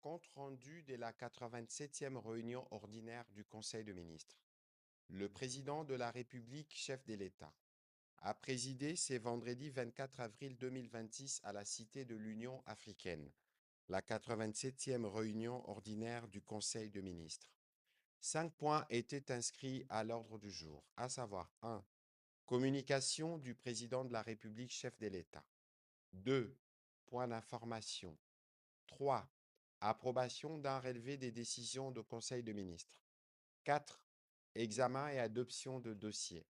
Compte-rendu de la 87e réunion ordinaire du Conseil de ministres. Le président de la République, chef de l'État, a présidé ce vendredi 24 avril 2026 à la Cité de l'Union africaine, la 87e réunion ordinaire du Conseil de ministres. 5 points étaient inscrits à l'ordre du jour, à savoir 1. Communication du président de la République, chef de l'État. 2. Point d'information. 3. Approbation d'un relevé des décisions du Conseil de ministres. 4. Examen et adoption de dossiers.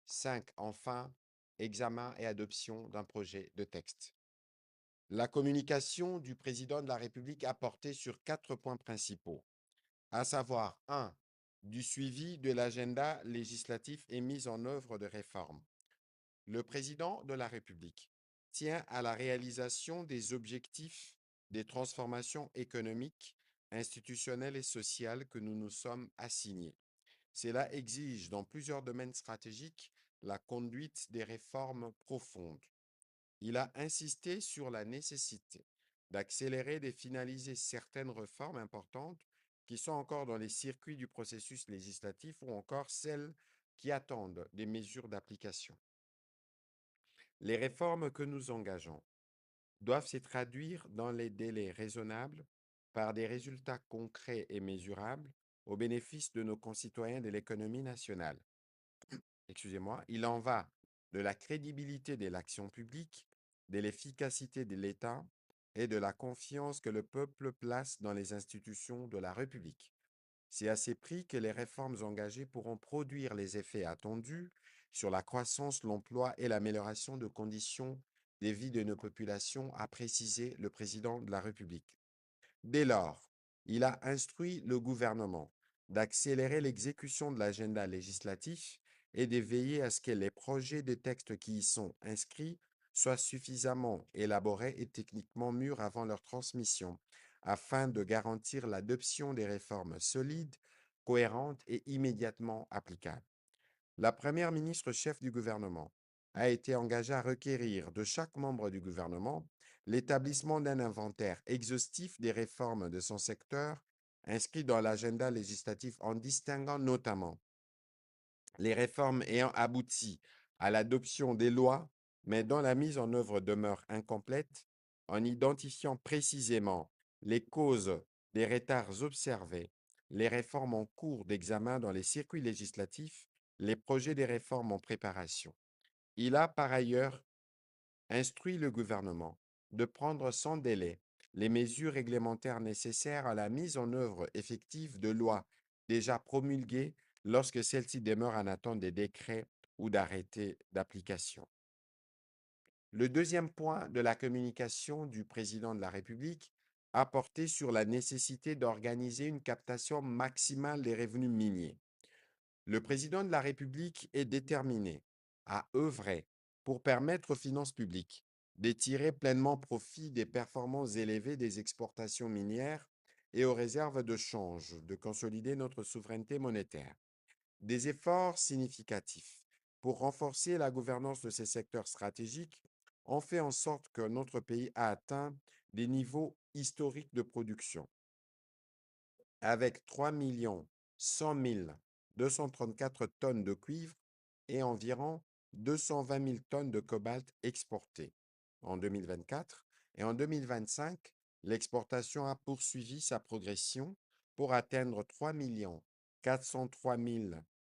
5. Enfin, examen et adoption d'un projet de texte. La communication du président de la République a porté sur 4 points principaux, à savoir 1. Du suivi de l'agenda législatif et mise en œuvre de réformes. Le président de la République tient à la réalisation des objectifs des transformations économiques, institutionnelles et sociales que nous nous sommes assignés. Cela exige, dans plusieurs domaines stratégiques, la conduite des réformes profondes. Il a insisté sur la nécessité d'accélérer et de finaliser certaines réformes importantes qui sont encore dans les circuits du processus législatif ou encore celles qui attendent des mesures d'application. Les réformes que nous engageons doivent se traduire dans les délais raisonnables par des résultats concrets et mesurables au bénéfice de nos concitoyens et de l'économie nationale. Excusez-moi, il en va de la crédibilité de l'action publique, de l'efficacité de l'État et de la confiance que le peuple place dans les institutions de la République. C'est à ces prix que les réformes engagées pourront produire les effets attendus sur la croissance, l'emploi et l'amélioration de conditions de vie de nos populations, a précisé le président de la République. Dès lors, il a instruit le gouvernement d'accélérer l'exécution de l'agenda législatif et de veiller à ce que les projets de textes qui y sont inscrits soient suffisamment élaborés et techniquement mûrs avant leur transmission, afin de garantir l'adoption des réformes solides, cohérentes et immédiatement applicables. La première ministre chef du gouvernement a été engagée à requérir de chaque membre du gouvernement l'établissement d'un inventaire exhaustif des réformes de son secteur inscrit dans l'agenda législatif en distinguant notamment les réformes ayant abouti à l'adoption des lois, mais dont la mise en œuvre demeure incomplète, en identifiant précisément les causes des retards observés, les réformes en cours d'examen dans les circuits législatifs, les projets des réformes en préparation. Il a par ailleurs instruit le gouvernement de prendre sans délai les mesures réglementaires nécessaires à la mise en œuvre effective de lois déjà promulguées lorsque celles-ci demeurent en attente des décrets ou d'arrêtés d'application. Le deuxième point de la communication du président de la République a porté sur la nécessité d'organiser une captation maximale des revenus miniers. Le président de la République est déterminé à œuvrer pour permettre aux finances publiques de tirer pleinement profit des performances élevées des exportations minières et aux réserves de change, de consolider notre souveraineté monétaire. Des efforts significatifs pour renforcer la gouvernance de ces secteurs stratégiques ont fait en sorte que notre pays a atteint des niveaux historiques de production, avec 3 100 234 tonnes de cuivre et environ 220 000 tonnes de cobalt exportées en 2024. Et en 2025, l'exportation a poursuivi sa progression pour atteindre 3 403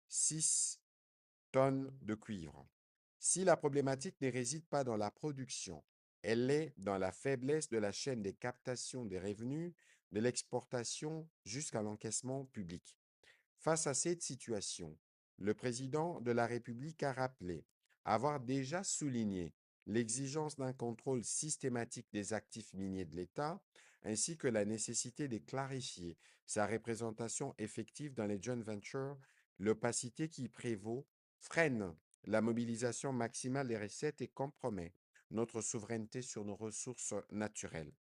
006 tonnes de cuivre. Si la problématique ne réside pas dans la production, elle est dans la faiblesse de la chaîne des captations des revenus de l'exportation jusqu'à l'encaissement public. Face à cette situation, le président de la République a rappelé avoir déjà souligné l'exigence d'un contrôle systématique des actifs miniers de l'État, ainsi que la nécessité de clarifier sa représentation effective dans les joint ventures. L'opacité qui y prévaut freine la mobilisation maximale des recettes et compromet notre souveraineté sur nos ressources naturelles.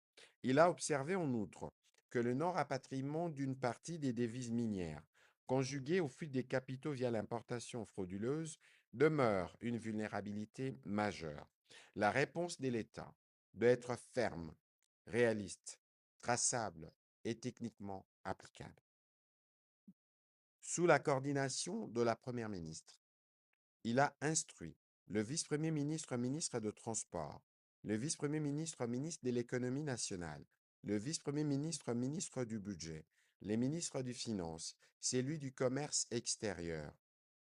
Il a observé en outre que le non-rapatriement d'une partie des devises minières conjuguée au fuite des capitaux via l'importation frauduleuse, demeure une vulnérabilité majeure. La réponse de l'État doit être ferme, réaliste, traçable et techniquement applicables. Sous la coordination de la Première ministre, il a instruit le vice-premier ministre, ministre de Transport, le vice-premier ministre, ministre de l'Économie nationale, le vice-premier ministre, ministre du Budget, les ministres des Finances, celui du Commerce extérieur,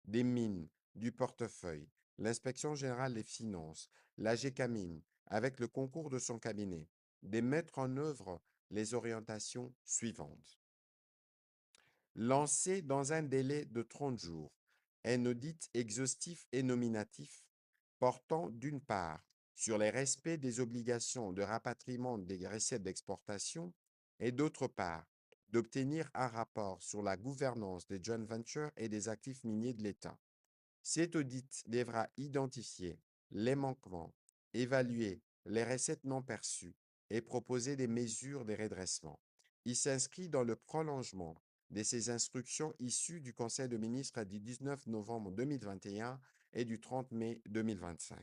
des Mines, du Portefeuille, l'Inspection générale des finances, la GECAMINE, avec le concours de son cabinet, de mettre en œuvre les orientations suivantes. Lancer dans un délai de 30 jours un audit exhaustif et nominatif portant d'une part sur les respects des obligations de rapatriement des recettes d'exportation et d'autre part d'obtenir un rapport sur la gouvernance des joint ventures et des actifs miniers de l'État. Cet audit devra identifier les manquements, évaluer les recettes non perçues et proposer des mesures de redressement. Il s'inscrit dans le prolongement de ces instructions issues du Conseil de ministres du 19 novembre 2021 et du 30 mai 2025.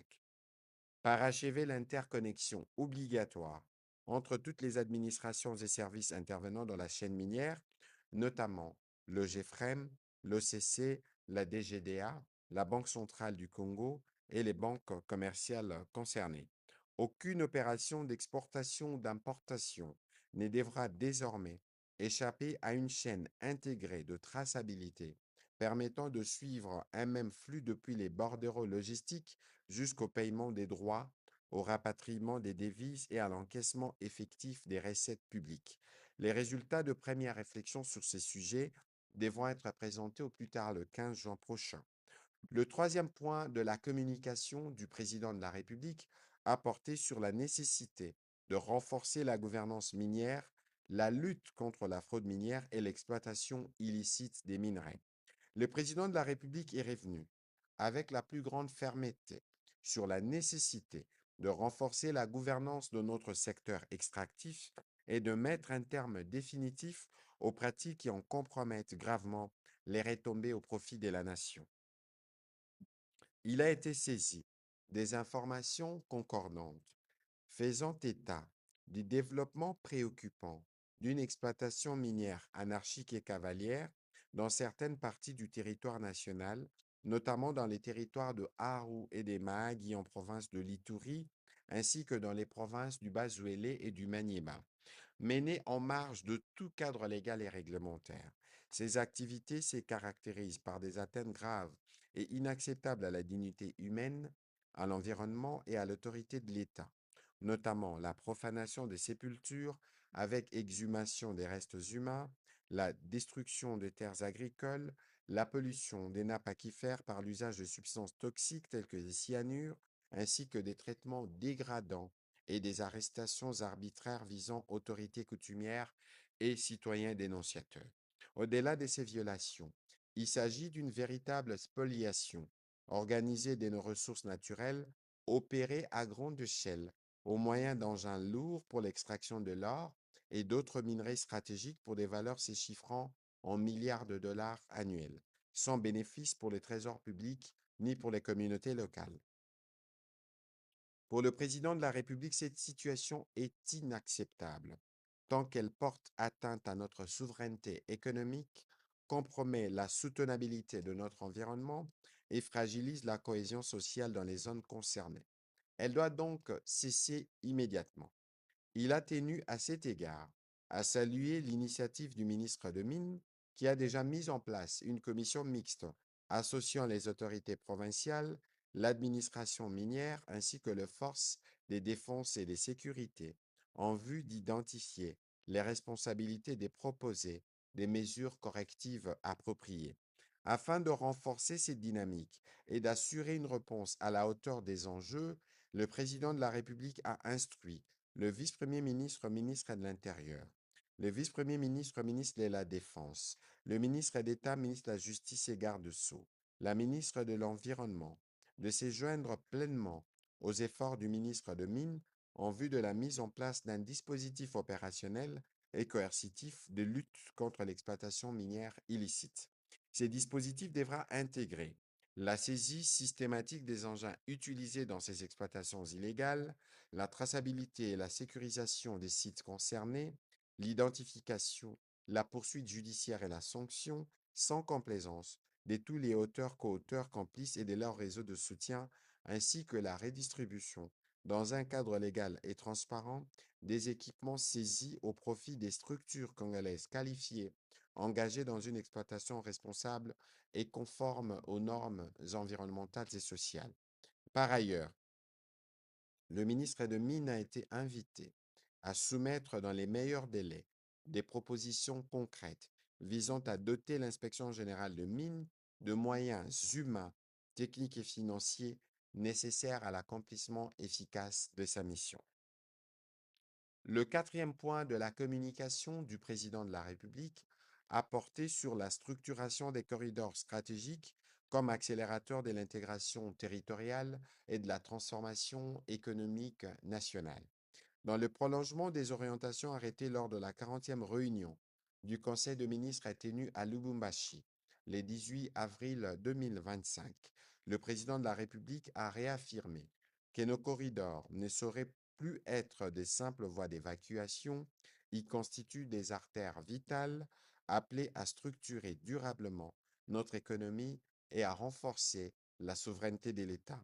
Parachever l'interconnexion obligatoire entre toutes les administrations et services intervenant dans la chaîne minière, notamment le GFREM, l'OCC, la DGDA, la Banque centrale du Congo et les banques commerciales concernées. Aucune opération d'exportation ou d'importation ne devra désormais échapper à une chaîne intégrée de traçabilité permettant de suivre un même flux depuis les bordereaux logistiques jusqu'au paiement des droits, au rapatriement des devises et à l'encaissement effectif des recettes publiques. Les résultats de première réflexion sur ces sujets devront être présentés au plus tard le 15 juin prochain. Le troisième point de la communication du président de la République a porté sur la nécessité de renforcer la gouvernance minière, la lutte contre la fraude minière et l'exploitation illicite des minerais. Le président de la République est revenu avec la plus grande fermeté sur la nécessité de renforcer la gouvernance de notre secteur extractif et de mettre un terme définitif aux pratiques qui en compromettent gravement les retombées au profit de la nation. Il a été saisi des informations concordantes faisant état du développement préoccupant d'une exploitation minière anarchique et cavalière dans certaines parties du territoire national, notamment dans les territoires de Haru et des Mahagui en province de l'Ituri, ainsi que dans les provinces du Bas-Zuélé et du Maniema, menées en marge de tout cadre légal et réglementaire. Ces activités se caractérisent par des atteintes graves et inacceptables à la dignité humaine, à l'environnement et à l'autorité de l'État, notamment la profanation des sépultures avec exhumation des restes humains, la destruction des terres agricoles, la pollution des nappes aquifères par l'usage de substances toxiques telles que des cyanures, ainsi que des traitements dégradants et des arrestations arbitraires visant autorités coutumières et citoyens dénonciateurs. Au-delà de ces violations, il s'agit d'une véritable spoliation organisée de nos ressources naturelles, opérée à grande échelle au moyen d'engins lourds pour l'extraction de l'or et d'autres minerais stratégiques pour des valeurs se chiffrant en milliards de dollars annuels, sans bénéfice pour les trésors publics ni pour les communautés locales. Pour le président de la République, cette situation est inacceptable, tant qu'elle porte atteinte à notre souveraineté économique, compromet la soutenabilité de notre environnement et fragilise la cohésion sociale dans les zones concernées. Elle doit donc cesser immédiatement. Il a tenu à cet égard à saluer l'initiative du ministre de Mines qui a déjà mis en place une commission mixte associant les autorités provinciales, l'administration minière ainsi que les forces de défense et de sécurité en vue d'identifier les responsabilités des proposés des mesures correctives appropriées. Afin de renforcer cette dynamique et d'assurer une réponse à la hauteur des enjeux, le président de la République a instruit le vice-premier ministre, ministre de l'Intérieur, le vice-premier ministre, ministre de la Défense, le ministre d'État, ministre de la Justice et garde-sceaux, la ministre de l'Environnement, de se joindre pleinement aux efforts du ministre de Mines en vue de la mise en place d'un dispositif opérationnel et coercitif de lutte contre l'exploitation minière illicite. Ces dispositifs devra intégrer la saisie systématique des engins utilisés dans ces exploitations illégales, la traçabilité et la sécurisation des sites concernés, l'identification, la poursuite judiciaire et la sanction, sans complaisance, de tous les auteurs, co-auteurs, complices et de leurs réseaux de soutien, ainsi que la redistribution, dans un cadre légal et transparent, des équipements saisis au profit des structures congolaises qualifiées, engagées dans une exploitation responsable et conforme aux normes environnementales et sociales. Par ailleurs, le ministre de Mines a été invité à soumettre dans les meilleurs délais des propositions concrètes visant à doter l'inspection générale de mines de moyens humains, techniques et financiers nécessaires à l'accomplissement efficace de sa mission. Le quatrième point de la communication du président de la République a porté sur la structuration des corridors stratégiques comme accélérateur de l'intégration territoriale et de la transformation économique nationale. Dans le prolongement des orientations arrêtées lors de la 40e réunion du Conseil de ministres tenu à Lubumbashi le 18 avril 2025, le président de la République a réaffirmé que nos corridors ne sauraient plus être des simples voies d'évacuation, ils constituent des artères vitales appelées à structurer durablement notre économie et à renforcer la souveraineté de l'État.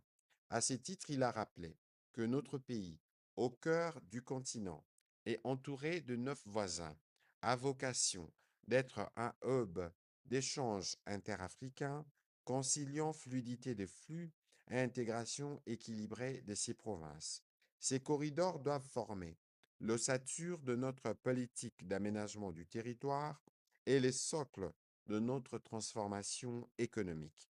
À ce titre, il a rappelé que notre pays, au cœur du continent et entouré de 9 voisins, a vocation d'être un hub d'échanges interafricains, conciliant fluidité des flux et intégration équilibrée de ces provinces. Ces corridors doivent former l'ossature de notre politique d'aménagement du territoire et les socles de notre transformation économique.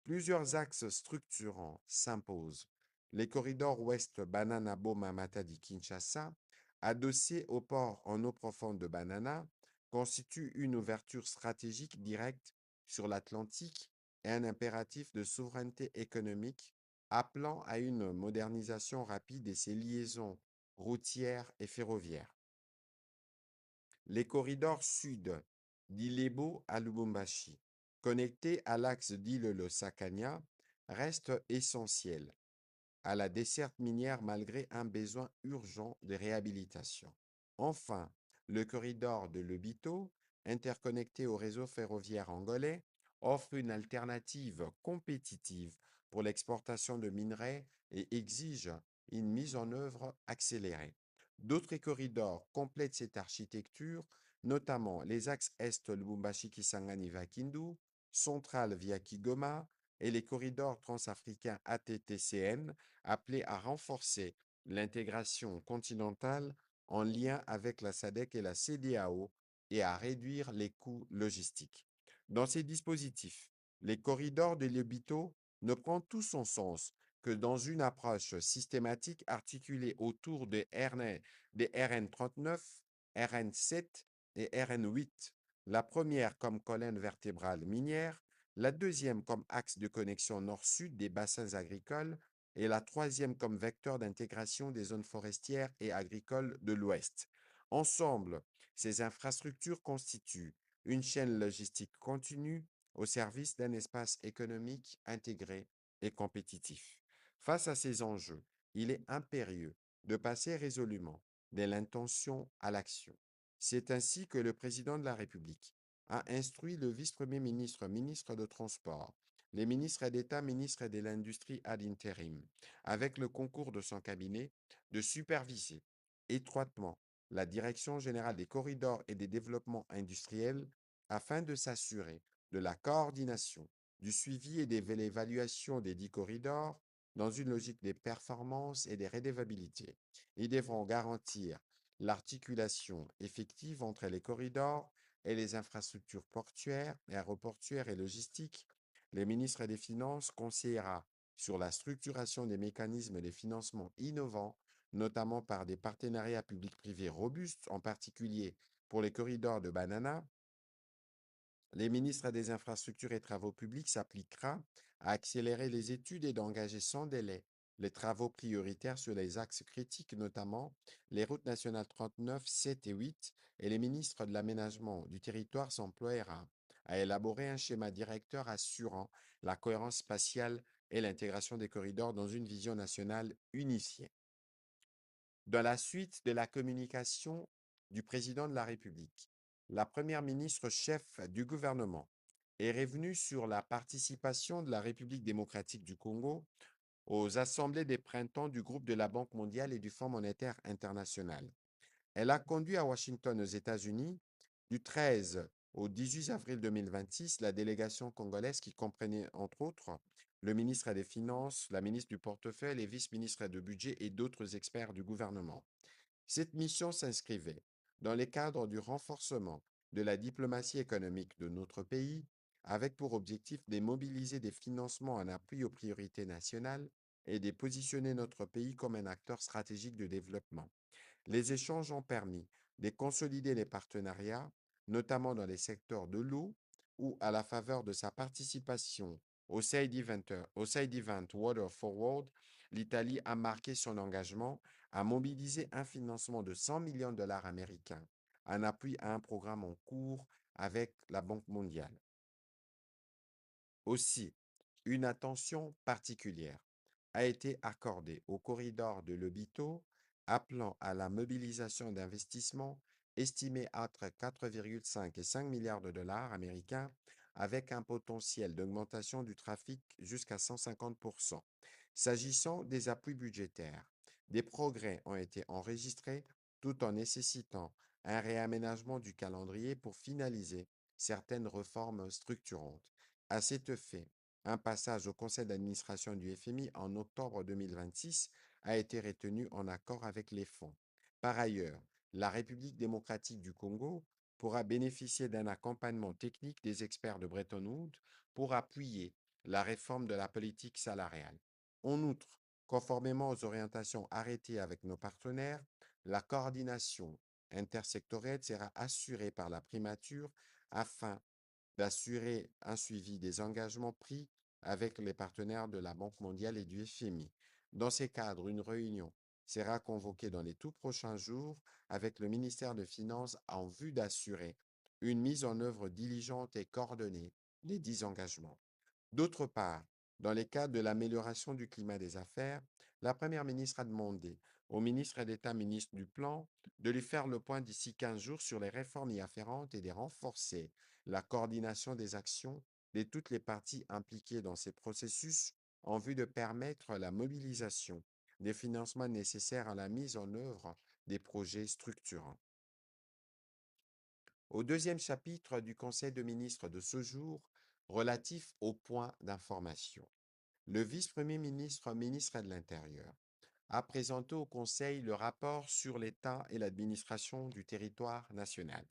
Plusieurs axes structurants s'imposent. Les corridors ouest Banana-Boma-Matadi-Kinshasa, adossés au port en eau profonde de Banana, constituent une ouverture stratégique directe sur l'Atlantique et un impératif de souveraineté économique appelant à une modernisation rapide de ses liaisons routières et ferroviaires. Les corridors sud d'Ilebo à Lubumbashi, connectés à l'axe d'Ilelo-Sakania, restent essentiels à la desserte minière malgré un besoin urgent de réhabilitation. Enfin, le corridor de Lobito, interconnecté au réseau ferroviaire angolais, offre une alternative compétitive pour l'exportation de minerais et exige une mise en œuvre accélérée. D'autres corridors complètent cette architecture, notamment les axes est Lubumbashi-Kisangani-Vakindu, central via Kigoma et les corridors transafricains ATTCN appelés à renforcer l'intégration continentale en lien avec la SADC et la CEDEAO et à réduire les coûts logistiques. Dans ces dispositifs, les corridors de l'Obito ne prend tout son sens que dans une approche systématique articulée autour des RN39, RN7 et RN8, la première comme colonne vertébrale minière, la deuxième comme axe de connexion nord-sud des bassins agricoles et la troisième comme vecteur d'intégration des zones forestières et agricoles de l'Ouest. Ensemble, ces infrastructures constituent une chaîne logistique continue au service d'un espace économique intégré et compétitif. Face à ces enjeux, il est impérieux de passer résolument de l'intention à l'action. C'est ainsi que le président de la République a instruit le vice-premier ministre, ministre de Transport, les ministres d'État, ministres de l'Industrie ad interim, avec le concours de son cabinet, de superviser étroitement la Direction générale des corridors et des développements industriels afin de s'assurer de la coordination, du suivi et de l'évaluation des 10 corridors dans une logique des performances et des redevabilités. Ils devront garantir l'articulation effective entre les corridors et les infrastructures portuaires, aéroportuaires et logistiques. Les ministres des Finances conseillera sur la structuration des mécanismes de financement innovants, notamment par des partenariats publics-privés robustes, en particulier pour les corridors de Banana. Les ministres des Infrastructures et Travaux publics s'appliquera à accélérer les études et d'engager sans délai les travaux prioritaires sur les axes critiques, notamment les routes nationales 39, 7 et 8, et les ministres de l'Aménagement du territoire s'emploiera à élaborer un schéma directeur assurant la cohérence spatiale et l'intégration des corridors dans une vision nationale unifiée. Dans la suite de la communication, du président de la République. La première ministre chef du gouvernement est revenue sur la participation de la République démocratique du Congo aux assemblées des printemps du groupe de la Banque mondiale et du Fonds monétaire international. Elle a conduit à Washington, aux États-Unis, du 13 au 18 avril 2026, la délégation congolaise qui comprenait, entre autres, le ministre des Finances, la ministre du Portefeuille, les vice-ministres de budget et d'autres experts du gouvernement. Cette mission s'inscrivait dans les cadres du renforcement de la diplomatie économique de notre pays, avec pour objectif de mobiliser des financements en appui aux priorités nationales et de positionner notre pays comme un acteur stratégique de développement. Les échanges ont permis de consolider les partenariats, notamment dans les secteurs de l'eau, où, à la faveur de sa participation au Side Event Water Forward, l'Italie a marqué son engagement à mobiliser un financement de 100 millions de dollars américains en appui à un programme en cours avec la Banque mondiale. Aussi, une attention particulière a été accordée au corridor de Lobito, appelant à la mobilisation d'investissements estimés entre 4,5 et 5 milliards de dollars américains, avec un potentiel d'augmentation du trafic jusqu'à 150%. S'agissant des appuis budgétaires, des progrès ont été enregistrés tout en nécessitant un réaménagement du calendrier pour finaliser certaines réformes structurantes. À cet effet, un passage au conseil d'administration du FMI en octobre 2026 a été retenu en accord avec les fonds. Par ailleurs, la République démocratique du Congo pourra bénéficier d'un accompagnement technique des experts de Bretton Woods pour appuyer la réforme de la politique salariale. En outre, conformément aux orientations arrêtées avec nos partenaires, la coordination intersectorielle sera assurée par la primature afin d'assurer un suivi des engagements pris avec les partenaires de la Banque mondiale et du FMI. Dans ces cadres, une réunion sera convoquée dans les tout prochains jours avec le ministère des Finances en vue d'assurer une mise en œuvre diligente et coordonnée des 10 engagements. D'autre part, dans les cadres de l'amélioration du climat des affaires, la Première ministre a demandé au ministre d'État, ministre du Plan, de lui faire le point d'ici 15 jours sur les réformes y afférentes et de renforcer la coordination des actions de toutes les parties impliquées dans ces processus en vue de permettre la mobilisation des financements nécessaires à la mise en œuvre des projets structurants. Au deuxième chapitre du Conseil de ministres de ce jour, relatif aux points d'information. Le vice-premier ministre, ministre de l'Intérieur, a présenté au Conseil le rapport sur l'État et l'administration du territoire national.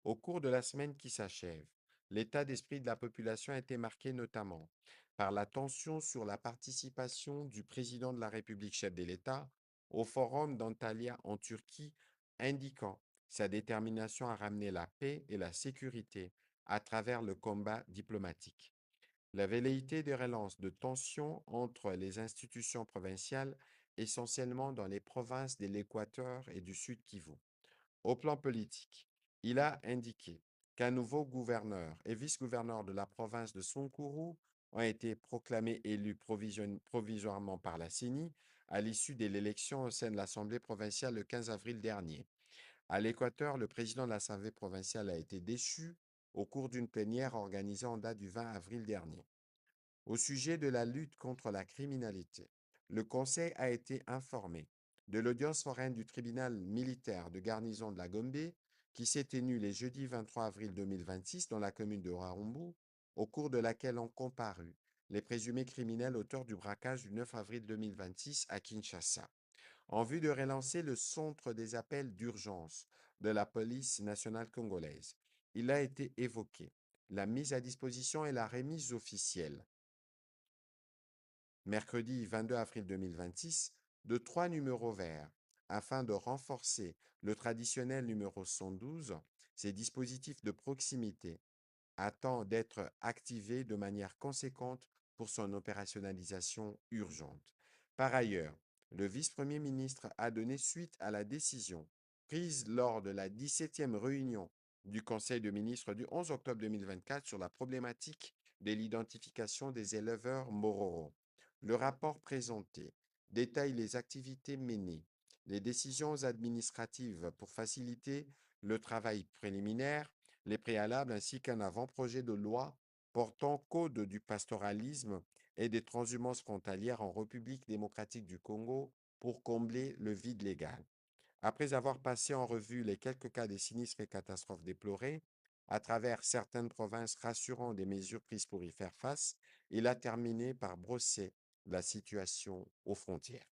Au cours de la semaine qui s'achève, l'état d'esprit de la population a été marqué notamment par la tension sur la participation du président de la République, chef de l'État, au forum d'Antalya en Turquie, indiquant sa détermination à ramener la paix et la sécurité à travers le combat diplomatique. La velléité de relance de tensions entre les institutions provinciales, essentiellement dans les provinces de l'Équateur et du Sud Kivu. Au plan politique, il a indiqué qu'un nouveau gouverneur et vice-gouverneur de la province de Sonkuru ont été proclamés élus provisoirement par la CENI à l'issue de l'élection au sein de l'Assemblée provinciale le 15 avril dernier. À l'Équateur, le président de l'Assemblée provinciale a été déchu au cours d'une plénière organisée en date du 20 avril dernier. Au sujet de la lutte contre la criminalité, le Conseil a été informé de l'audience foraine du tribunal militaire de garnison de la Gombe qui s'est tenue les jeudis 23 avril 2026 dans la commune de Warumbu, au cours de laquelle ont comparu les présumés criminels auteurs du braquage du 9 avril 2026 à Kinshasa. En vue de relancer le centre des appels d'urgence de la police nationale congolaise, il a été évoqué la mise à disposition et la remise officielle mercredi 22 avril 2026, de 3 numéros verts afin de renforcer le traditionnel numéro 112. Ces dispositifs de proximité attendent d'être activés de manière conséquente pour son opérationnalisation urgente. Par ailleurs, le vice-premier ministre a donné suite à la décision prise lors de la 17e réunion du Conseil de ministres du 11 octobre 2024 sur la problématique de l'identification des éleveurs Mororo. Le rapport présenté détaille les activités menées les décisions administratives pour faciliter le travail préliminaire, les préalables ainsi qu'un avant-projet de loi portant code du pastoralisme et des transhumances frontalières en République démocratique du Congo pour combler le vide légal. Après avoir passé en revue les quelques cas des sinistres et catastrophes déplorés, à travers certaines provinces rassurant des mesures prises pour y faire face, il a terminé par brosser la situation aux frontières.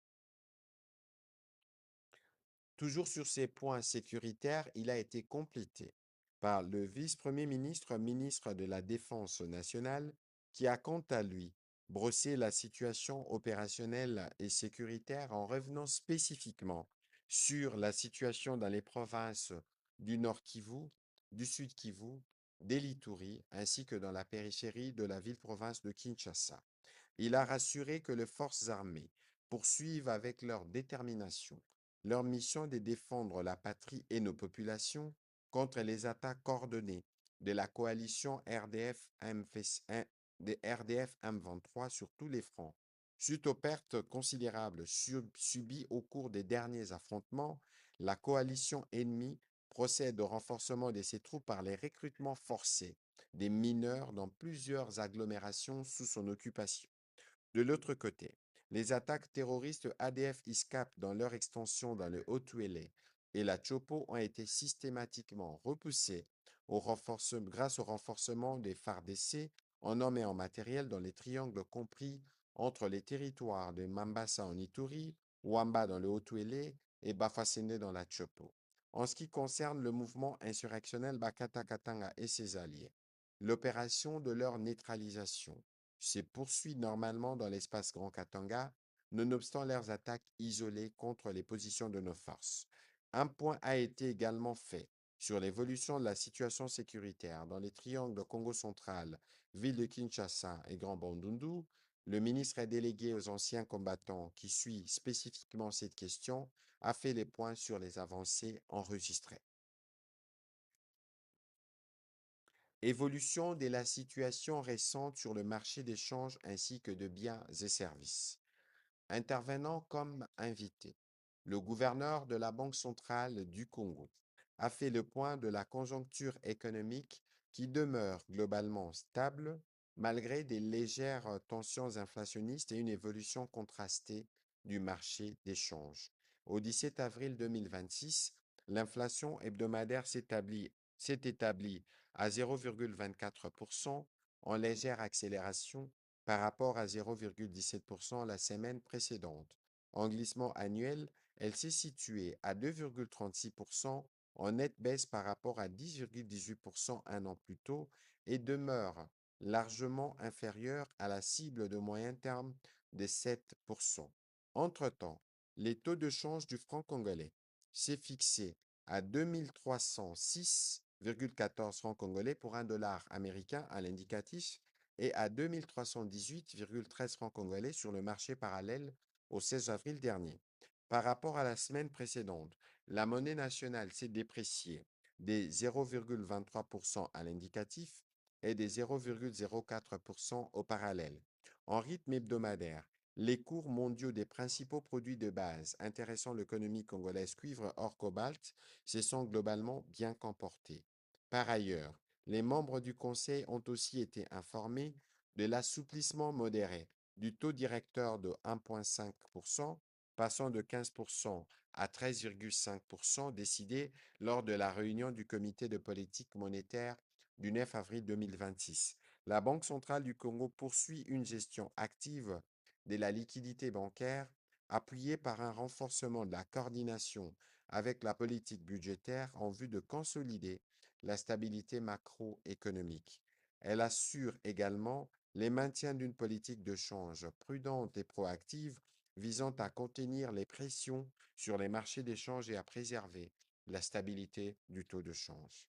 Toujours sur ces points sécuritaires, il a été complété par le vice-premier ministre, ministre de la Défense nationale, qui a quant à lui brossé la situation opérationnelle et sécuritaire en revenant spécifiquement sur la situation dans les provinces du Nord Kivu, du Sud Kivu, des Lituri, ainsi que dans la périphérie de la ville-province de Kinshasa. Il a rassuré que les forces armées poursuivent avec leur détermination leur mission de défendre la patrie et nos populations contre les attaques coordonnées de la coalition des RDF M23 sur tous les fronts. Suite aux pertes considérables subies au cours des derniers affrontements, la coalition ennemie procède au renforcement de ses troupes par les recrutements forcés des mineurs dans plusieurs agglomérations sous son occupation. De l'autre côté, les attaques terroristes ADF-ISCAP dans leur extension dans le Haut-Uélé et la Chopo ont été systématiquement repoussées grâce au renforcement des FARDC en hommes et en matériel dans les triangles compris entre les territoires de Mambasa en Ituri, Wamba dans le Haut-Uélé et Bafasende dans la Chopo. En ce qui concerne le mouvement insurrectionnel Bakata Katanga et ses alliés, l'opération de leur neutralisation se poursuit normalement dans l'espace Grand Katanga, nonobstant leurs attaques isolées contre les positions de nos forces. Un point a été également fait sur l'évolution de la situation sécuritaire dans les triangles de Congo central, ville de Kinshasa et Grand Bandundu. Le ministre délégué aux anciens combattants qui suit spécifiquement cette question a fait les points sur les avancées enregistrées. Évolution de la situation récente sur le marché d'échange ainsi que de biens et services. Intervenant comme invité, le gouverneur de la Banque centrale du Congo a fait le point de la conjoncture économique qui demeure globalement stable malgré des légères tensions inflationnistes et une évolution contrastée du marché d'échange. Au 17 avril 2026, l'inflation hebdomadaire s'est établie à 0,24% en légère accélération par rapport à 0,17% la semaine précédente. En glissement annuel, elle s'est située à 2,36% en nette baisse par rapport à 10,18% un an plus tôt et demeure largement inférieure à la cible de moyen terme de 7%. Entre-temps, les taux de change du franc congolais s'est fixé à 2306,14 francs congolais pour un dollar américain à l'indicatif et à 2318,13 francs congolais sur le marché parallèle au 16 avril dernier. Par rapport à la semaine précédente, la monnaie nationale s'est dépréciée des 0,23% à l'indicatif et des 0,04% au parallèle. En rythme hebdomadaire, les cours mondiaux des principaux produits de base intéressant l'économie congolaise cuivre hors cobalt se sont globalement bien comportés. Par ailleurs, les membres du Conseil ont aussi été informés de l'assouplissement modéré du taux directeur de 1,5%, passant de 15% à 13,5% décidé lors de la réunion du comité de politique monétaire du 9 avril 2026. La Banque centrale du Congo poursuit une gestion active de la liquidité bancaire appuyée par un renforcement de la coordination avec la politique budgétaire en vue de consolider la stabilité macroéconomique. Elle assure également les maintiens d'une politique de change prudente et proactive visant à contenir les pressions sur les marchés d'échange et à préserver la stabilité du taux de change.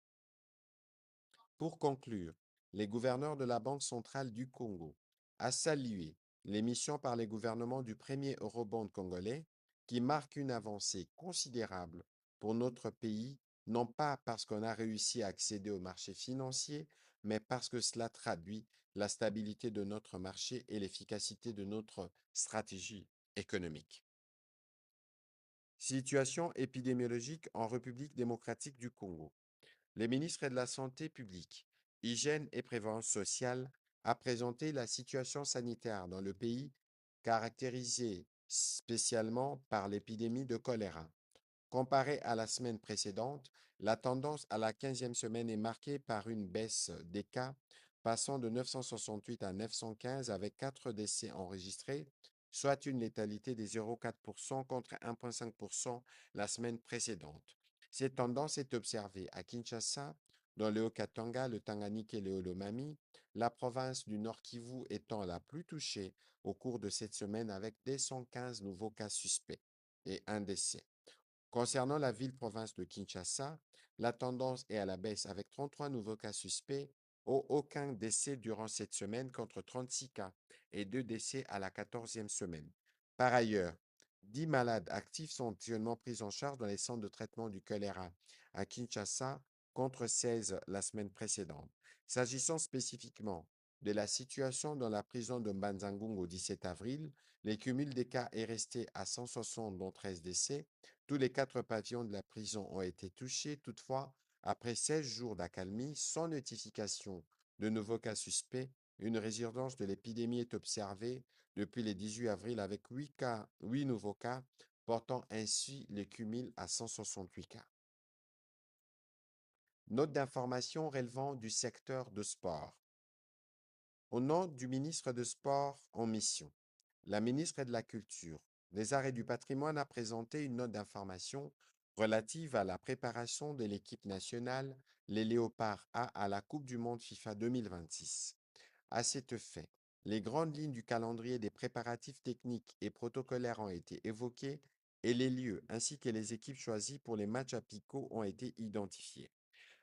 Pour conclure, les gouverneurs de la Banque centrale du Congo a salué l'émission par les gouvernements du premier eurobond congolais qui marque une avancée considérable pour notre pays, non pas parce qu'on a réussi à accéder au marché financier, mais parce que cela traduit la stabilité de notre marché et l'efficacité de notre stratégie économique. Situation épidémiologique en République démocratique du Congo. Le ministre de la Santé publique, Hygiène et Prévention sociale a présenté la situation sanitaire dans le pays, caractérisée spécialement par l'épidémie de choléra. Comparé à la semaine précédente, la tendance à la 15e semaine est marquée par une baisse des cas, passant de 968 à 915 avec 4 décès enregistrés, soit une létalité de 0,4% contre 1,5% la semaine précédente. Cette tendance est observée à Kinshasa, dans le Haut-Katanga, le Tanganyika et le Olomami, la province du Nord Kivu étant la plus touchée au cours de cette semaine avec 215 nouveaux cas suspects et un décès. Concernant la ville-province de Kinshasa, la tendance est à la baisse avec 33 nouveaux cas suspects, aucun décès durant cette semaine contre 36 cas et 2 décès à la 14e semaine. Par ailleurs, 10 malades actifs sont actuellement pris en charge dans les centres de traitement du choléra à Kinshasa contre 16 la semaine précédente. S'agissant spécifiquement de la situation dans la prison de Mbanzangung au 17 avril, le cumul des cas est resté à 160 dont 13 décès. Tous les 4 pavillons de la prison ont été touchés. Toutefois, après 16 jours d'accalmie, sans notification de nouveaux cas suspects, une résurgence de l'épidémie est observée depuis le 18 avril avec 8 nouveaux cas, portant ainsi le cumul à 168 cas. Note d'information relevant du secteur de sport. Au nom du ministre de Sport en mission, la ministre de la Culture, des Arts et du Patrimoine a présenté une note d'information relative à la préparation de l'équipe nationale, les Léopards A, à la Coupe du monde FIFA 2026. À cet effet, les grandes lignes du calendrier des préparatifs techniques et protocolaires ont été évoquées et les lieux ainsi que les équipes choisies pour les matchs apicaux ont été identifiés.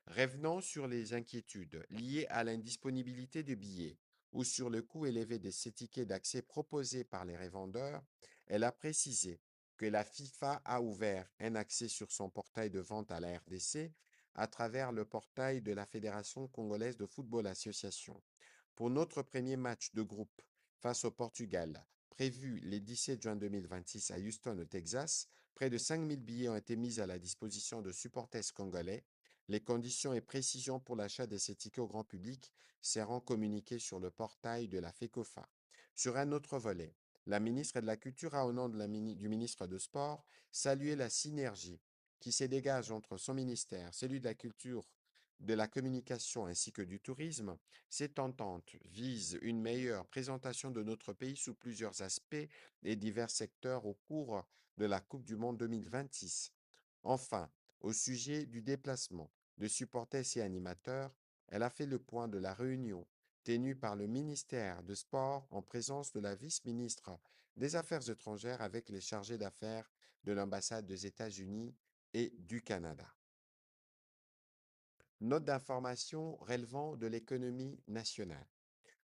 Revenons sur les inquiétudes liées à l'indisponibilité de billets ou sur le coût élevé de ces tickets d'accès proposés par les revendeurs. Elle a précisé que la FIFA a ouvert un accès sur son portail de vente à la RDC à travers le portail de la Fédération congolaise de football association. Pour notre premier match de groupe face au Portugal, prévu le 17 juin 2026 à Houston, au Texas, près de 5000 billets ont été mis à la disposition de supporters congolais. Les conditions et précisions pour l'achat de ces tickets au grand public seront communiquées sur le portail de la FECOFA. Sur un autre volet, la ministre de la Culture a, au nom de du ministre de Sport, salué la synergie qui se dégage entre son ministère, celui de la Culture, de la Communication ainsi que du Tourisme. Cette entente vise une meilleure présentation de notre pays sous plusieurs aspects et divers secteurs au cours de la Coupe du Monde 2026. Enfin, au sujet du déplacement de supporters et animateurs, elle a fait le point de la réunion tenue par le ministère de Sport en présence de la vice-ministre des Affaires étrangères avec les chargés d'affaires de l'ambassade des États-Unis et du Canada. Note d'information relevant de l'économie nationale.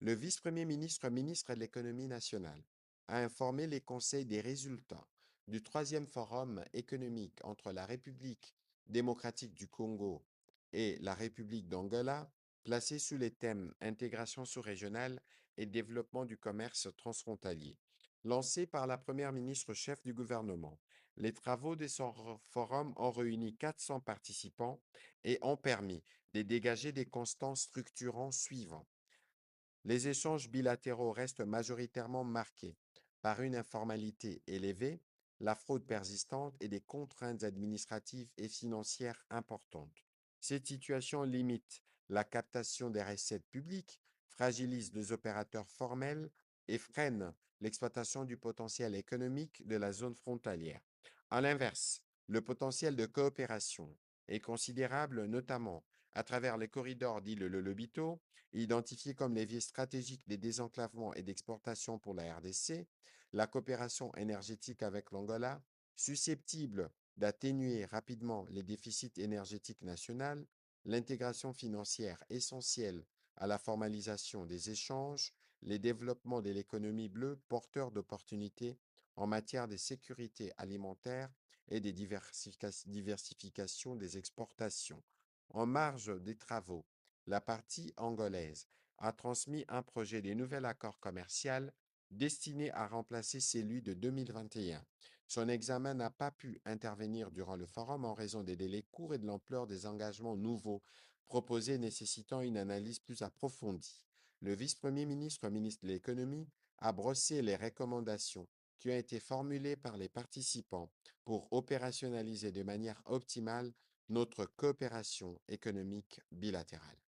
Le vice-premier ministre, ministre de l'économie nationale, a informé les conseils des résultats du troisième forum économique entre la République démocratique du Congo et la République d'Angola, placé sous les thèmes intégration sous-régionale et développement du commerce transfrontalier. Lancé par la première ministre chef du gouvernement, les travaux de ce forum ont réuni 400 participants et ont permis de dégager des constants structurants suivants. Les échanges bilatéraux restent majoritairement marqués par une informalité élevée, la fraude persistante et des contraintes administratives et financières importantes. Cette situation limite la captation des recettes publiques, fragilise les opérateurs formels et freine l'exploitation du potentiel économique de la zone frontalière. À l'inverse, le potentiel de coopération est considérable, notamment à travers les corridors dits le Lobito, identifiés comme leviers stratégiques des désenclavements et d'exportation pour la RDC, la coopération énergétique avec l'Angola, susceptible d'atténuer rapidement les déficits énergétiques nationaux, l'intégration financière essentielle à la formalisation des échanges, les développements de l'économie bleue porteurs d'opportunités en matière de sécurité alimentaire et de diversification des exportations. En marge des travaux, la partie angolaise a transmis un projet de nouvel accord commercial destiné à remplacer celui de 2021. Son examen n'a pas pu intervenir durant le forum en raison des délais courts et de l'ampleur des engagements nouveaux proposés nécessitant une analyse plus approfondie. Le vice-premier ministre, ministre de l'économie, a brossé les recommandations qui ont été formulées par les participants pour opérationnaliser de manière optimale notre coopération économique bilatérale.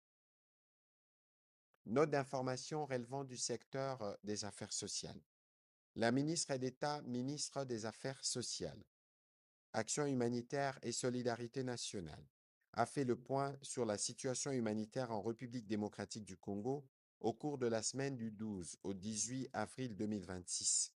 Note d'information relevant du secteur des affaires sociales. La ministre d'État, ministre des Affaires sociales, Action humanitaire et solidarité nationale, a fait le point sur la situation humanitaire en République démocratique du Congo au cours de la semaine du 12 au 18 avril 2026.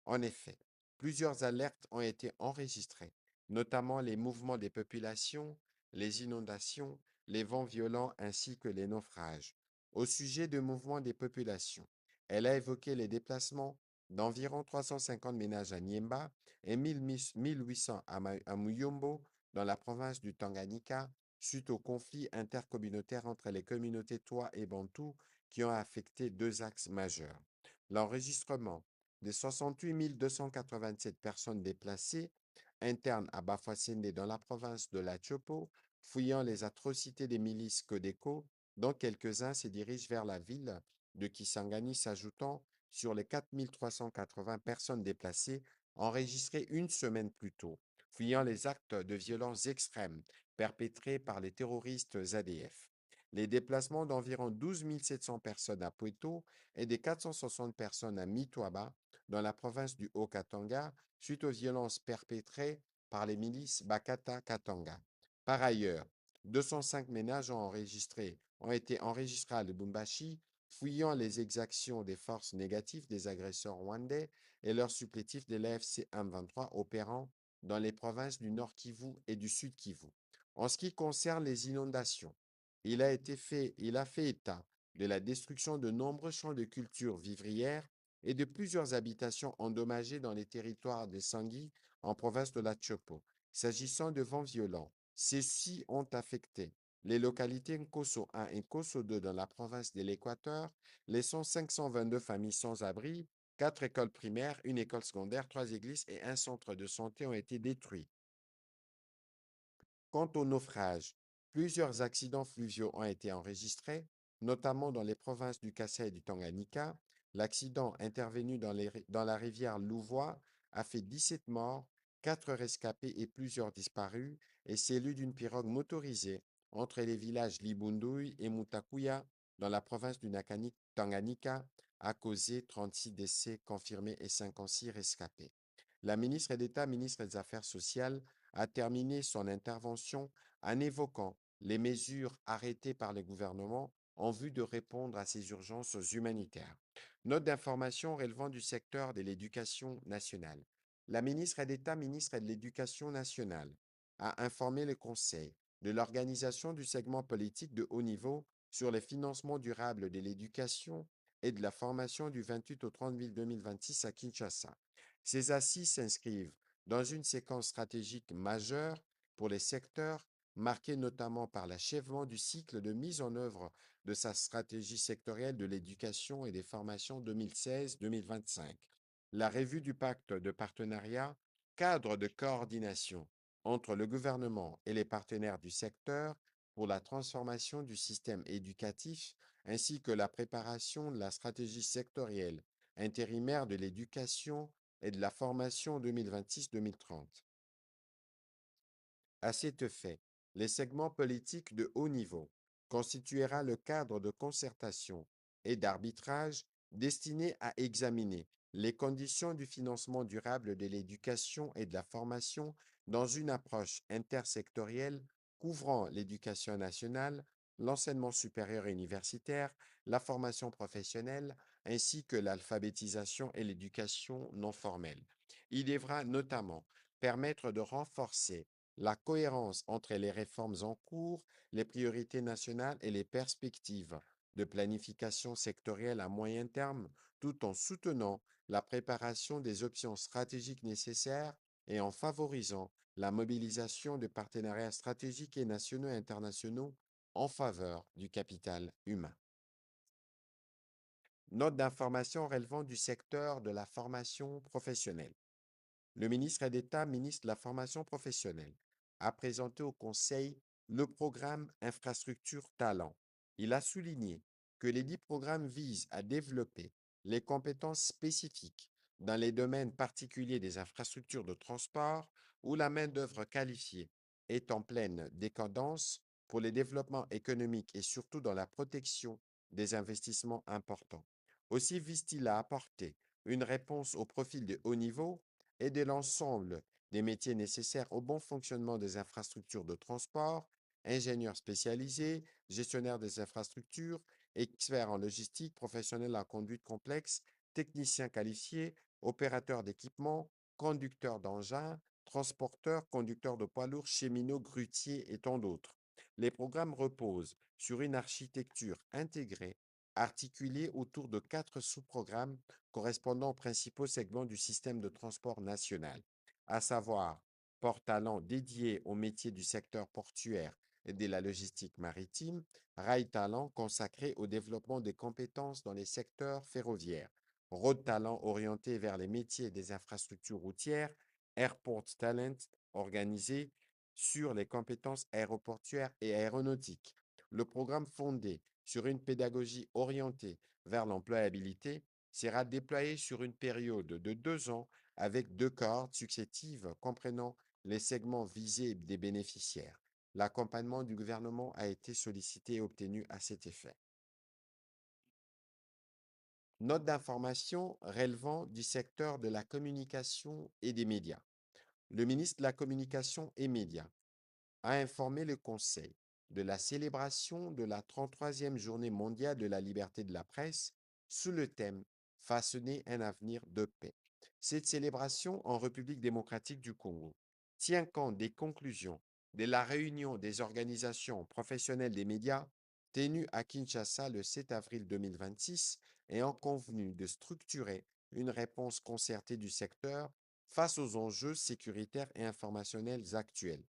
En effet, plusieurs alertes ont été enregistrées, notamment les mouvements des populations, les inondations, les vents violents ainsi que les naufrages. Au sujet du mouvement des populations, elle a évoqué les déplacements d'environ 350 ménages à Niemba et 1800 à Muyombo, dans la province du Tanganyika, suite au conflit intercommunautaire entre les communautés Toa et Bantou qui ont affecté deux axes majeurs. L'enregistrement des 68 287 personnes déplacées internes à Bafouassende dans la province de la Chopo, fuyant les atrocités des milices Codeco, dont quelques-uns se dirigent vers la ville de Kisangani, s'ajoutant sur les 4 380 personnes déplacées enregistrées une semaine plus tôt, fuyant les actes de violence extrêmes perpétrés par les terroristes ADF. Les déplacements d'environ 12 700 personnes à Puerto et des 460 personnes à Mitwaba, dans la province du Haut-Katanga, suite aux violences perpétrées par les milices Bakata-Katanga. Par ailleurs, 205 ménages ont été enregistrés à Lubumbashi, fouillant les exactions des forces négatives des agresseurs rwandais et leurs supplétifs de l'AFC M23 opérant dans les provinces du Nord Kivu et du Sud Kivu. En ce qui concerne les inondations, il a fait état de la destruction de nombreux champs de culture vivrières et de plusieurs habitations endommagées dans les territoires de Sangui, en province de la Chopo. S'agissant de vents violents, ceux-ci ont affecté les localités Nkosso 1 et Nkosso 2 dans la province de l'Équateur, laissant 522 familles sans abri, 4 écoles primaires, une école secondaire, 3 églises et un centre de santé ont été détruits. Quant aux naufrages, plusieurs accidents fluviaux ont été enregistrés, notamment dans les provinces du Kassai et du Tanganyika. L'accident intervenu dans la rivière Louvois a fait 17 morts, 4 rescapés et plusieurs disparus, et celui d'une pirogue motorisée entre les villages Libundui et Mutakuya dans la province du Tanganyika a causé 36 décès confirmés et 56 rescapés. La ministre d'État, ministre des Affaires sociales, a terminé son intervention en évoquant les mesures arrêtées par le gouvernement en vue de répondre à ces urgences humanitaires. Note d'information relevant du secteur de l'éducation nationale. La ministre d'État, ministre de l'Éducation nationale, a informé le Conseil de l'organisation du segment politique de haut niveau sur les financements durables de l'éducation et de la formation du 28 au 30 avril 2026 à Kinshasa. Ces assises s'inscrivent dans une séquence stratégique majeure pour les secteurs, marquée notamment par l'achèvement du cycle de mise en œuvre de sa stratégie sectorielle de l'éducation et des formations 2016-2025, la revue du pacte de partenariat, cadre de coordination entre le gouvernement et les partenaires du secteur pour la transformation du système éducatif, ainsi que la préparation de la stratégie sectorielle intérimaire de l'éducation et de la formation 2026-2030. À cet effet, les segments politiques de haut niveau constituera le cadre de concertation et d'arbitrage destiné à examiner les conditions du financement durable de l'éducation et de la formation dans une approche intersectorielle couvrant l'éducation nationale, l'enseignement supérieur et universitaire, la formation professionnelle, ainsi que l'alphabétisation et l'éducation non formelle. Il devra notamment permettre de renforcer la cohérence entre les réformes en cours, les priorités nationales et les perspectives de planification sectorielle à moyen terme, tout en soutenant la préparation des options stratégiques nécessaires et en favorisant la mobilisation de partenariats stratégiques et nationaux et internationaux en faveur du capital humain. Note d'information relevant du secteur de la formation professionnelle. Le ministre d'État, ministre de la formation professionnelle, a présenté au Conseil le programme Infrastructure Talent. Il a souligné que les 10 programmes visent à développer les compétences spécifiques dans les domaines particuliers des infrastructures de transport où la main-d'œuvre qualifiée est en pleine décadence pour les développements économiques et surtout dans la protection des investissements importants. Aussi vise-t-il à apporter une réponse au profil de haut niveau et de l'ensemble des métiers nécessaires au bon fonctionnement des infrastructures de transport, ingénieurs spécialisés, gestionnaires des infrastructures, experts en logistique, professionnels en conduite complexe, techniciens qualifiés, opérateurs d'équipement, conducteurs d'engins, transporteurs, conducteurs de poids lourds, cheminots, grutiers et tant d'autres. Les programmes reposent sur une architecture intégrée, articulée autour de 4 sous-programmes correspondant aux principaux segments du système de transport national, à savoir port talent dédié aux métiers du secteur portuaire et de la logistique maritime, rail talent consacré au développement des compétences dans les secteurs ferroviaires, road talent orienté vers les métiers des infrastructures routières, airport talent organisé sur les compétences aéroportuaires et aéronautiques. Le programme fondé sur une pédagogie orientée vers l'employabilité sera déployé sur une période de 2 ans avec 2 cohortes successives comprenant les segments visés des bénéficiaires. L'accompagnement du gouvernement a été sollicité et obtenu à cet effet. Note d'information relevant du secteur de la communication et des médias. Le ministre de la Communication et Médias a informé le Conseil de la célébration de la 33e journée mondiale de la liberté de la presse sous le thème Façonner un avenir de paix. Cette célébration en République démocratique du Congo tient compte des conclusions de la réunion des organisations professionnelles des médias tenue à Kinshasa le 7 avril 2026 ayant convenu de structurer une réponse concertée du secteur face aux enjeux sécuritaires et informationnels actuels.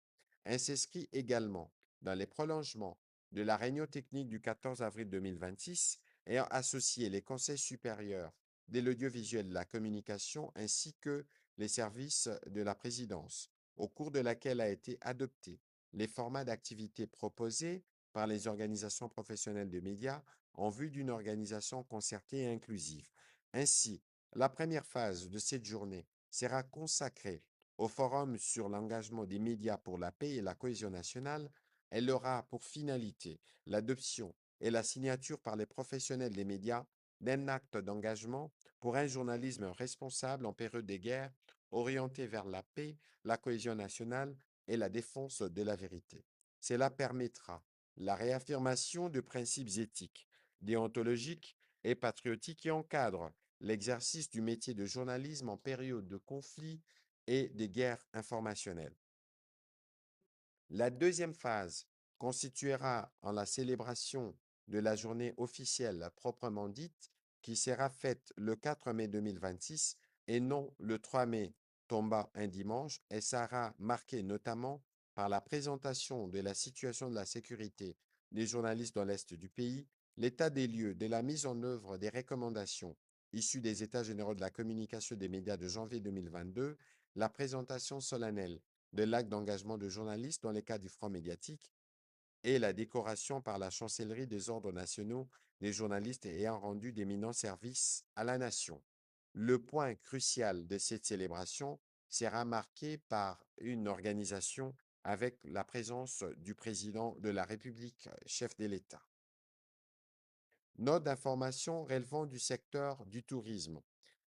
Elle s'inscrit également dans les prolongements de la réunion technique du 14 avril 2026 ayant associé les conseils supérieurs de l'audiovisuel et de la communication ainsi que les services de la présidence, au cours de laquelle a été adopté les formats d'activité proposés par les organisations professionnelles de médias en vue d'une organisation concertée et inclusive. Ainsi, la première phase de cette journée sera consacrée au Forum sur l'engagement des médias pour la paix et la cohésion nationale. Elle aura pour finalité l'adoption et la signature par les professionnels des médias d'un acte d'engagement pour un journalisme responsable en période de guerre, orienté vers la paix, la cohésion nationale et la défense de la vérité. Cela permettra la réaffirmation de principes éthiques, déontologiques et patriotiques qui encadrent l'exercice du métier de journalisme en période de conflit et des guerres informationnelles. La deuxième phase constituera en la célébration de la journée officielle proprement dite, qui sera faite le 4 mai 2026 et non le 3 mai tombant un dimanche, et sera marquée notamment par la présentation de la situation de la sécurité des journalistes dans l'Est du pays, l'état des lieux de la mise en œuvre des recommandations issues des États généraux de la communication des médias de janvier 2022, la présentation solennelle de l'acte d'engagement de journalistes dans les cas du front médiatique et la décoration par la chancellerie des ordres nationaux des journalistes ayant rendu d'éminents services à la nation. Le point crucial de cette célébration sera marqué par une organisation avec la présence du président de la République, chef de l'État. Note d'information relevant du secteur du tourisme.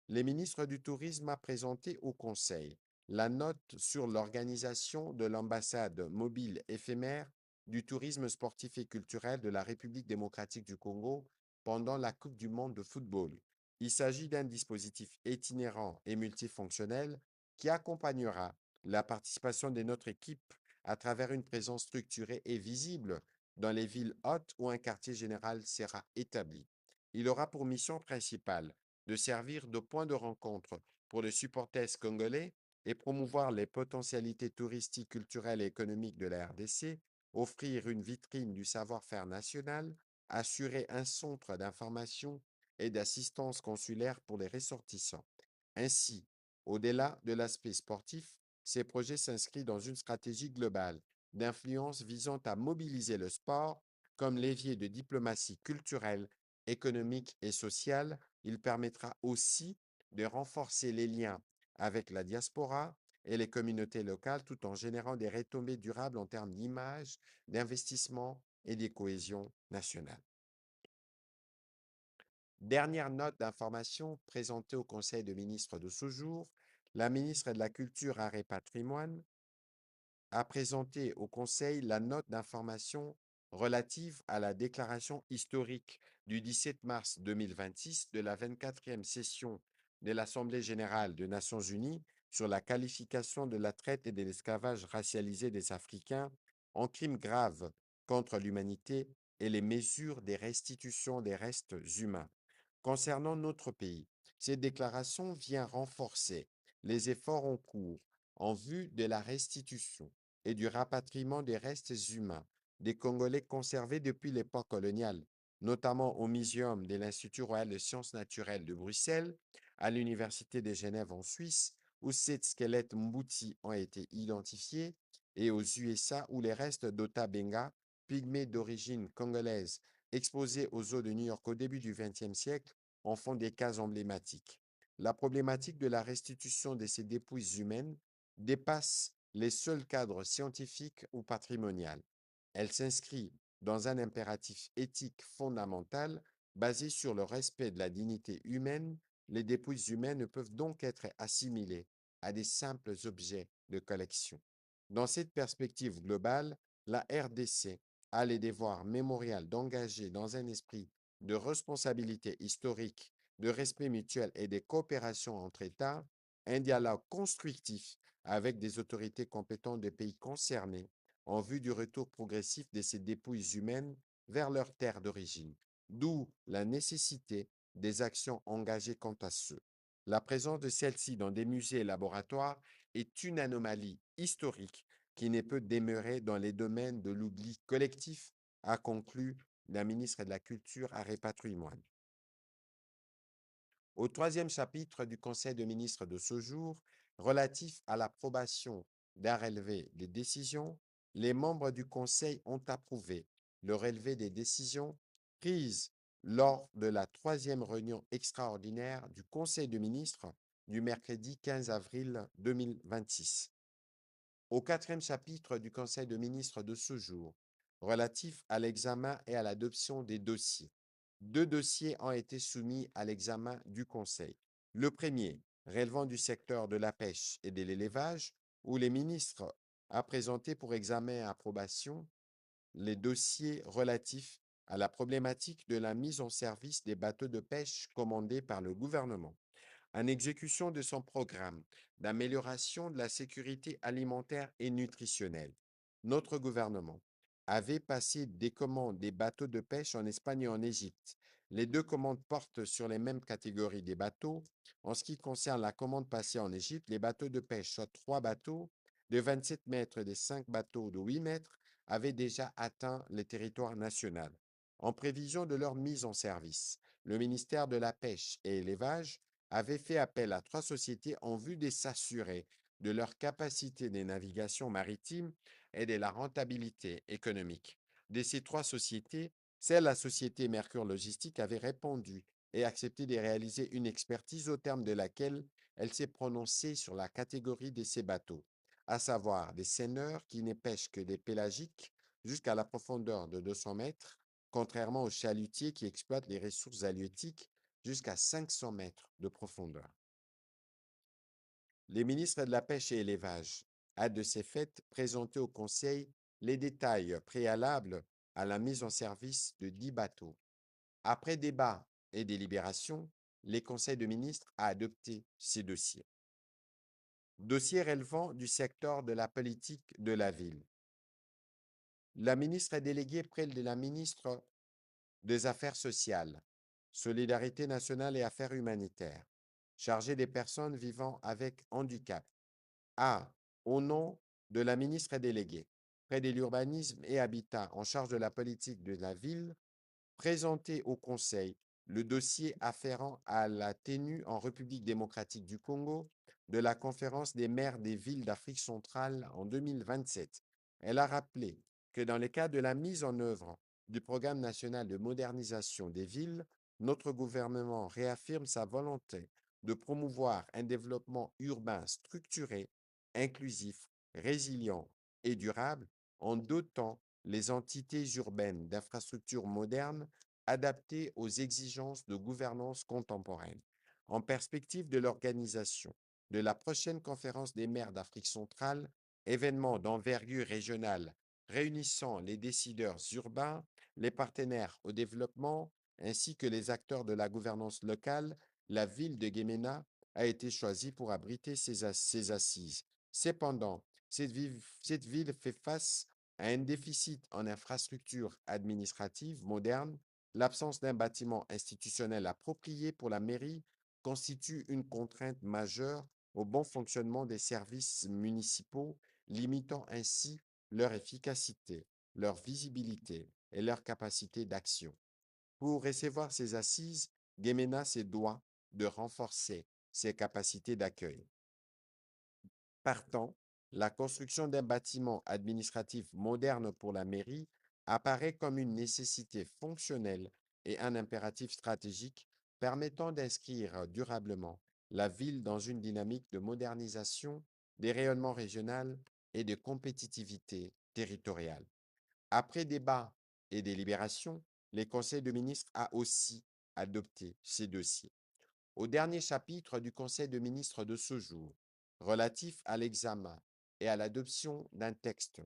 Le ministre du Tourisme a présenté au Conseil la note sur l'organisation de l'ambassade mobile éphémère du tourisme sportif et culturel de la République démocratique du Congo pendant la Coupe du monde de football. Il s'agit d'un dispositif itinérant et multifonctionnel qui accompagnera la participation de notre équipe à travers une présence structurée et visible dans les villes hautes où un quartier général sera établi. Il aura pour mission principale de servir de point de rencontre pour les supporters congolais et promouvoir les potentialités touristiques, culturelles et économiques de la RDC, offrir une vitrine du savoir-faire national, assurer un centre d'information et d'assistance consulaire pour les ressortissants. Ainsi, Au-delà de l'aspect sportif, ces projets s'inscrivent dans une stratégie globale d'influence visant à mobiliser le sport comme levier de diplomatie culturelle, économique et sociale. Il permettra aussi de renforcer les liens avec la diaspora et les communautés locales tout en générant des retombées durables en termes d'image, d'investissement et de cohésion nationale. Dernière note d'information présentée au Conseil de ministres de ce jour, la ministre de la Culture, Arts et Patrimoine a présenté au Conseil la note d'information relative à la déclaration historique du 17 mars 2026 de la 24e session de l'Assemblée générale des Nations unies sur la qualification de la traite et de l'esclavage racialisé des Africains en crimes graves contre l'humanité et les mesures des restitutions des restes humains. Concernant notre pays, cette déclaration vient renforcer les efforts en cours en vue de la restitution et du rapatriement des restes humains des Congolais conservés depuis l'époque coloniale, notamment au Muséum de l'Institut royal de sciences naturelles de Bruxelles, à l'Université de Genève en Suisse, où ces squelettes Mbouti ont été identifiés, et aux USA, où les restes d'Ota Benga, pygmées d'origine congolaise, exposés aux eaux de New York au début du XXe siècle, en font des cas emblématiques. La problématique de la restitution de ces dépouilles humaines dépasse les seuls cadres scientifiques ou patrimonial. Elle s'inscrit dans un impératif éthique fondamental basé sur le respect de la dignité humaine. Les dépouilles humaines ne peuvent donc être assimilées à des simples objets de collection. Dans cette perspective globale, la RDC a les devoirs mémorial d'engager dans un esprit de responsabilité historique, de respect mutuel et de coopération entre États un dialogue constructif avec des autorités compétentes des pays concernés en vue du retour progressif de ces dépouilles humaines vers leur terre d'origine, d'où la nécessité des actions engagées quant à ceux. La présence de celles-ci dans des musées et laboratoires est une anomalie historique qui ne peut demeurer dans les domaines de l'oubli collectif, a conclu la ministre de la Culture, Arts et Patrimoine. Au troisième chapitre du Conseil de ministres de ce jour, relatif à l'approbation d'un relevé des décisions, les membres du Conseil ont approuvé le relevé des décisions prises lors de la troisième réunion extraordinaire du Conseil de ministres du mercredi 15 avril 2026. Au quatrième chapitre du Conseil de ministres de ce jour, relatif à l'examen et à l'adoption des dossiers, deux dossiers ont été soumis à l'examen du Conseil. Le premier, relevant du secteur de la pêche et de l'élevage, où les ministres ont présenté pour examen et approbation les dossiers relatifs à la problématique de la mise en service des bateaux de pêche commandés par le gouvernement en exécution de son programme d'amélioration de la sécurité alimentaire et nutritionnelle. Notre gouvernement avait passé des commandes des bateaux de pêche en Espagne et en Égypte. Les deux commandes portent sur les mêmes catégories des bateaux. En ce qui concerne la commande passée en Égypte, les bateaux de pêche, soit 3 bateaux de 27 mètres et des 5 bateaux de 8 mètres, avaient déjà atteint le territoire national. En prévision de leur mise en service, le ministère de la Pêche et l'Élevage avait fait appel à 3 sociétés en vue de s'assurer de leur capacité de navigation maritime et de la rentabilité économique. De ces 3 sociétés, seule la société Mercure Logistique avait répondu et accepté de réaliser une expertise au terme de laquelle elle s'est prononcée sur la catégorie de ces bateaux, à savoir des seineurs qui ne pêchent que des pélagiques jusqu'à la profondeur de 200 mètres, contrairement aux chalutiers qui exploitent les ressources halieutiques jusqu'à 500 mètres de profondeur. Les ministres de la Pêche et élevage a de ces faits présenté au Conseil les détails préalables à la mise en service de 10 bateaux. Après débat et délibération, les conseils de ministres a adopté ces dossiers. Dossiers relevant du secteur de la politique de la ville. La ministre est déléguée près de la ministre des Affaires sociales, Solidarité nationale et Affaires humanitaires, chargée des personnes vivant avec handicap, a, au nom de la ministre déléguée, près de l'urbanisme et habitat en charge de la politique de la ville, présenté au Conseil le dossier afférent à la tenue en République démocratique du Congo de la conférence des maires des villes d'Afrique centrale en 2027. Elle a rappelé que dans le cadre de la mise en œuvre du programme national de modernisation des villes, notre gouvernement réaffirme sa volonté de promouvoir un développement urbain structuré, inclusif, résilient et durable en dotant les entités urbaines d'infrastructures modernes adaptées aux exigences de gouvernance contemporaine. En perspective de l'organisation de la prochaine conférence des maires d'Afrique centrale, événement d'envergure régionale réunissant les décideurs urbains, les partenaires au développement ainsi que les acteurs de la gouvernance locale, la ville de Guémena a été choisie pour abriter ces assises. Cependant, cette ville fait face à un déficit en infrastructures administratives modernes. L'absence d'un bâtiment institutionnel approprié pour la mairie constitue une contrainte majeure au bon fonctionnement des services municipaux, limitant ainsi leur efficacité, leur visibilité et leur capacité d'action. Pour recevoir ces assises, Guémena se doit de renforcer ses capacités d'accueil. Partant, la construction d'un bâtiment administratif moderne pour la mairie apparaît comme une nécessité fonctionnelle et un impératif stratégique permettant d'inscrire durablement la ville dans une dynamique de modernisation, de rayonnement régional et de compétitivité territoriale. Après débat et délibération, les conseils de ministres a aussi adopté ces dossiers. Au dernier chapitre du Conseil de ministres de ce jour, relatif à l'examen et à l'adoption d'un texte,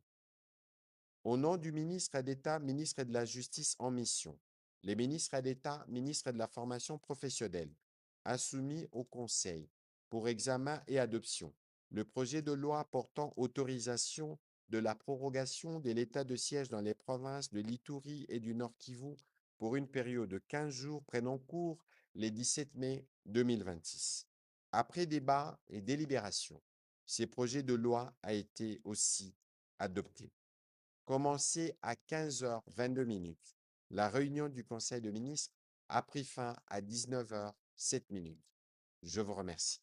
au nom du ministre d'État, ministre de la Justice en mission, les ministres d'État, ministres de la formation professionnelle, a soumis au Conseil pour examen et adoption le projet de loi portant autorisation de la prorogation de l'état de siège dans les provinces de l'Ituri et du Nord Kivu pour une période de 15 jours prenant cours les 17 mai 2026. Après débat et délibération, ces projets de loi a été aussi adopté. Commencé à 15h22. La réunion du Conseil de ministres a pris fin à 19h07. Je vous remercie.